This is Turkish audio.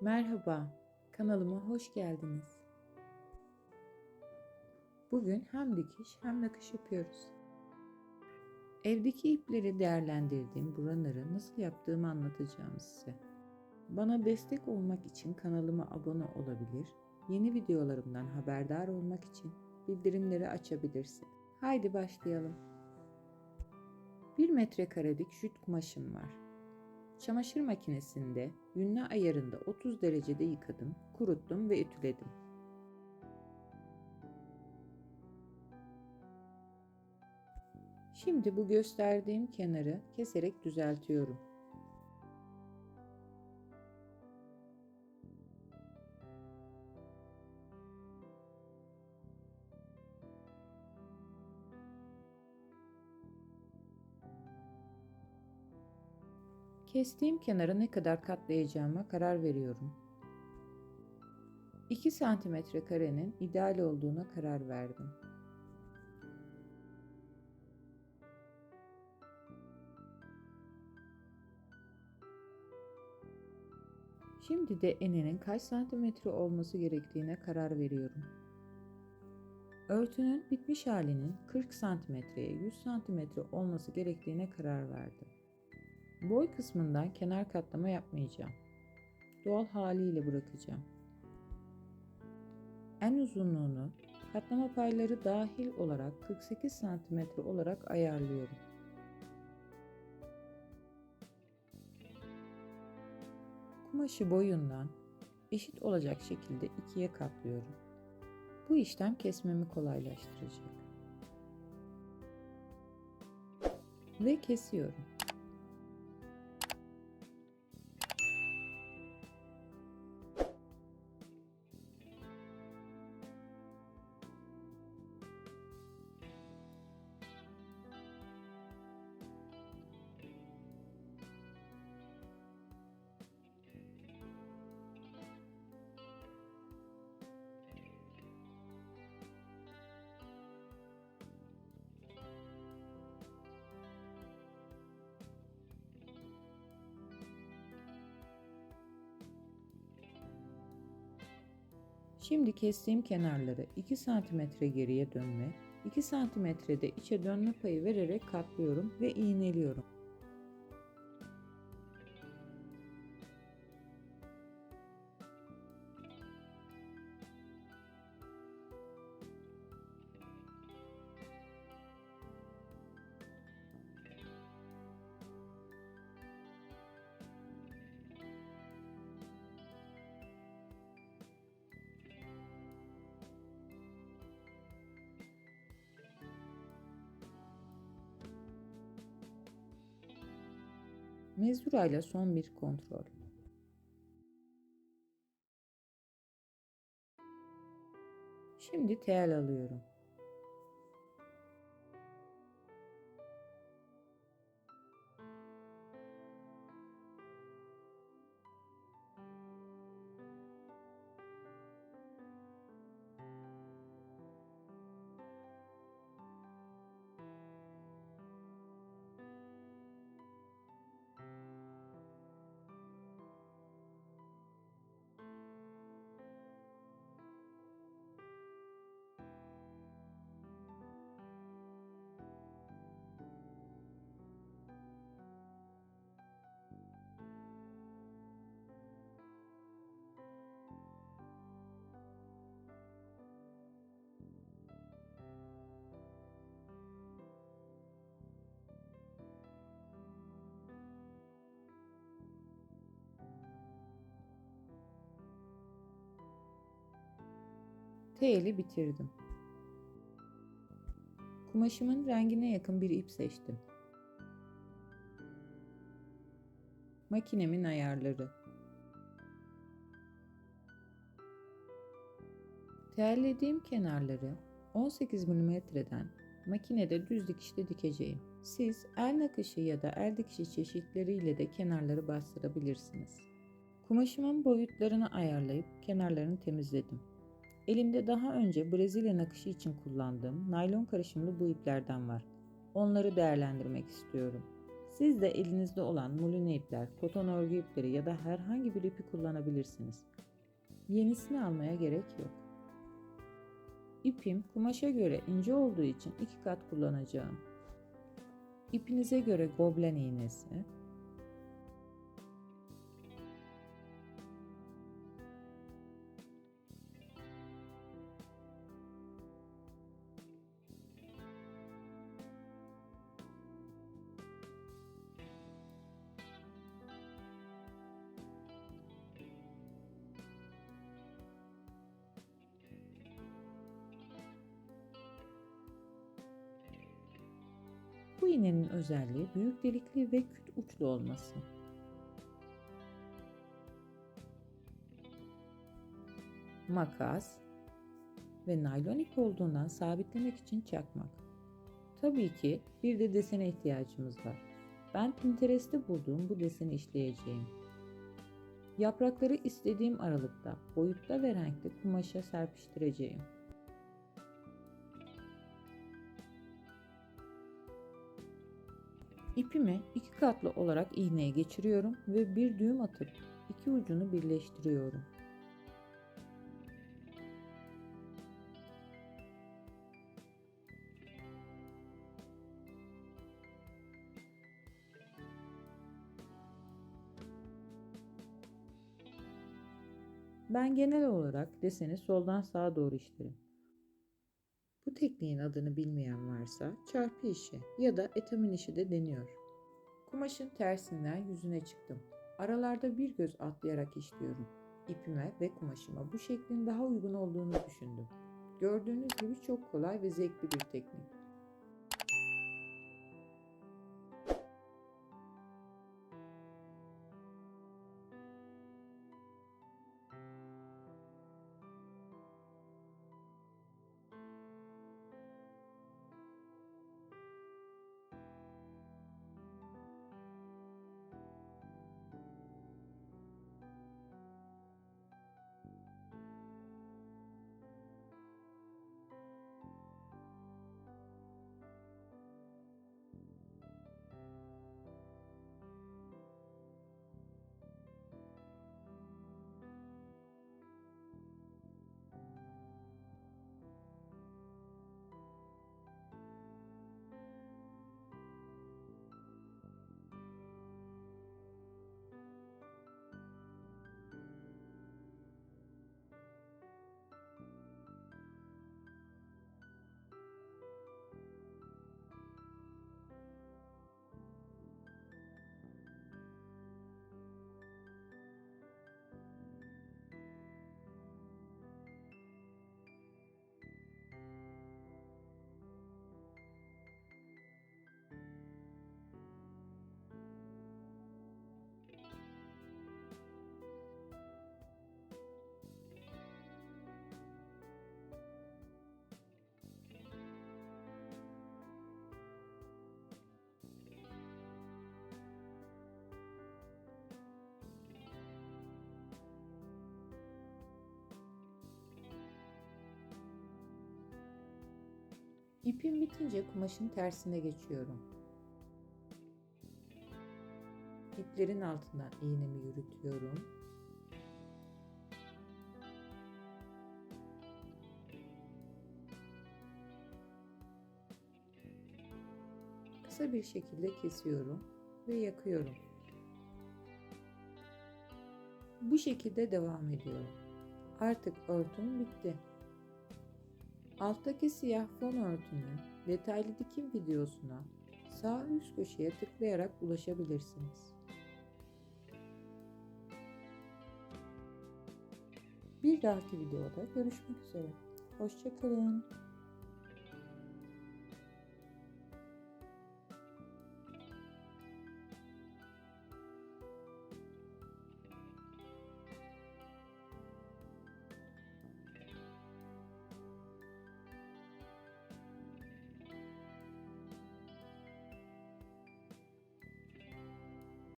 Merhaba, kanalıma hoş geldiniz. Bugün hem dikiş hem nakış yapıyoruz. Evdeki ipleri değerlendirdiğim bu runner'ı nasıl yaptığımı anlatacağım size. Bana destek olmak için kanalıma abone olabilir, yeni videolarımdan haberdar olmak için bildirimleri açabilirsin. Haydi başlayalım. 1 metrekarelik jüt kumaşım var. Çamaşır makinesinde yünle ayarında 30 derecede yıkadım, kuruttum ve ütüledim. Şimdi bu gösterdiğim kenarı keserek düzeltiyorum. Kestiğim kenarı ne kadar katlayacağıma karar veriyorum. 2 santimetre karenin ideal olduğuna karar verdim. Şimdi de eninin kaç santimetre olması gerektiğine karar veriyorum. Örtünün bitmiş halinin 40 santimetreye 100 santimetre olması gerektiğine karar verdim. Boy kısmından kenar katlama yapmayacağım. Doğal haliyle bırakacağım. En uzunluğunu katlama payları dahil olarak 48 santimetre olarak ayarlıyorum. Kumaşı boyundan eşit olacak şekilde ikiye katlıyorum. Bu işlem kesmemi kolaylaştıracak. Ve kesiyorum. Şimdi kestiğim kenarları 2 santimetre geriye dönme, 2 santimetrede içe dönme payı vererek katlıyorum ve iğneliyorum. Mezurayla son bir kontrol. Şimdi tel alıyorum. Teli bitirdim. Kumaşımın rengine yakın bir ip seçtim. Makinemin ayarları. Tellediğim kenarları 18 milimetreden makinede düz dikişte dikeceğim. Siz el nakışı ya da el dikişi çeşitleriyle de kenarları bastırabilirsiniz. Kumaşımın boyutlarını ayarlayıp kenarlarını temizledim. Elimde daha önce Brezilya nakışı için kullandığım naylon karışımlı bu iplerden var. Onları değerlendirmek istiyorum. Siz de elinizde olan muline ipler, koton örgü ipleri ya da herhangi bir ipi kullanabilirsiniz. Yenisini almaya gerek yok. İpim kumaşa göre ince olduğu için 2 kat kullanacağım. İpinize göre goblen iğnesi, bu iğnenin özelliği büyük delikli ve küt uçlu olması. Makas ve naylon ip olduğundan sabitlemek için çakmak. Tabii ki bir de desene ihtiyacımız var. Ben Pinterest'te bulduğum bu deseni işleyeceğim. Yaprakları istediğim aralıkta, boyutta ve renkte kumaşa serpiştireceğim. İpimi 2 katlı olarak iğneye geçiriyorum ve bir düğüm atıp iki ucunu birleştiriyorum. Ben genel olarak deseni soldan sağa doğru işlerim. Bu tekniğin adını bilmeyen varsa çarpı işi ya da etamin işi de deniyor. Kumaşın tersinden yüzüne çıktım. Aralarda bir göz atlayarak işliyorum. İpime ve kumaşıma bu şeklin daha uygun olduğunu düşündüm. Gördüğünüz gibi çok kolay ve zevkli bir teknik. İpim bitince kumaşın tersine geçiyorum. İplerin altından iğnemi yürütüyorum. Kısa bir şekilde kesiyorum ve yakıyorum. Bu şekilde devam ediyorum. Artık örtüm bitti. Alttaki siyah fon örtünün detaylı dikim videosuna sağ üst köşeye tıklayarak ulaşabilirsiniz. Bir dahaki videoda görüşmek üzere. Hoşça kalın.